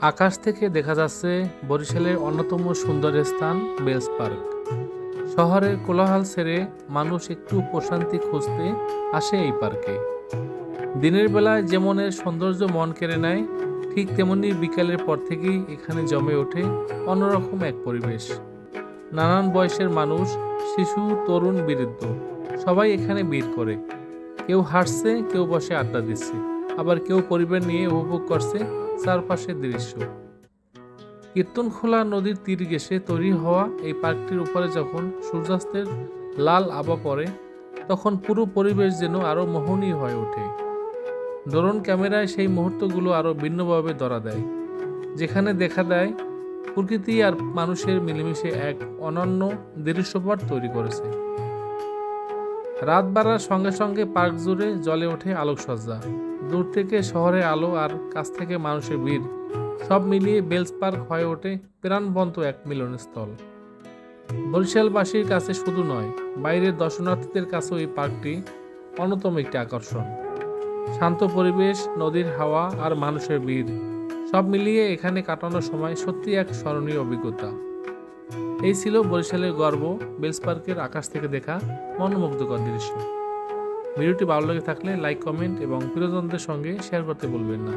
আকাশ থেকে দেখা যাচ্ছে বরিশালের অন্যতম সুন্দর স্থান বেলস পার্ক। শহরের কোলাহল ছেড়ে মানুষ একটু প্রশান্তি খুঁজতে আসে এই পার্কে। দিনের বেলায় যেমন এর সৌন্দর্য মন কেড়ে নেয়, ঠিক তেমনি বিকালের পর থেকেই এখানে জমে ওঠে অন্যরকম এক পরিবেশ। নানান বয়সের মানুষ, শিশু, তরুণ, বৃদ্ধ সবাই এখানে ভিড় করে। কেউ হাঁটছে, কেউ বসে আড্ডা দিচ্ছে, আবার কেউ পরিবার নিয়ে উপভোগ করছে চারপাশের দৃশ্য। কীর্তনখোলা নদীর তীর ঘেঁষে তৈরি হওয়া এই পার্কটির উপরে যখন সূর্যাস্তের লাল আভা পড়ে, তখন পুরো পরিবেশ যেন আরো মোহনীয় হয়ে ওঠে। ড্রোন ক্যামেরায় সেই মুহূর্তগুলো আরো ভিন্নভাবে ধরা দেয়, যেখানে দেখা দেয় প্রকৃতি আর মানুষের মিলেমিশে এক অনন্য দৃশ্যপট তৈরি করেছে। রাত বাড়ার সঙ্গে সঙ্গে পার্ক জুড়ে জ্বলে ওঠে আলোকসজ্জা। দূর থেকে শহরের আলো আর কাছ থেকে মানুষের ভিড়, সব মিলিয়ে বেলস পার্ক হয়ে ওঠে প্রাণবন্ত এক মিলনস্থল। বরিশালবাসীর কাছে শুধু নয়, বাইরের দর্শনার্থীদের কাছেও এই পার্কটি অন্যতম একটি আকর্ষণ। শান্ত পরিবেশ, নদীর হাওয়া আর মানুষের ভিড়, সব মিলিয়ে এখানে কাটানোর সময় সত্যি এক স্মরণীয় অভিজ্ঞতা। এই ছিল বরিশালের গর্ব, বেলস পার্কের আকাশ থেকে দেখা মনোমুগ্ধকর দৃশ্য। ভিডিওটি ভালো লেগে থাকলে লাইক, কমেন্ট এবং প্রিয়জনদের সঙ্গে শেয়ার করতে ভুলবেন না।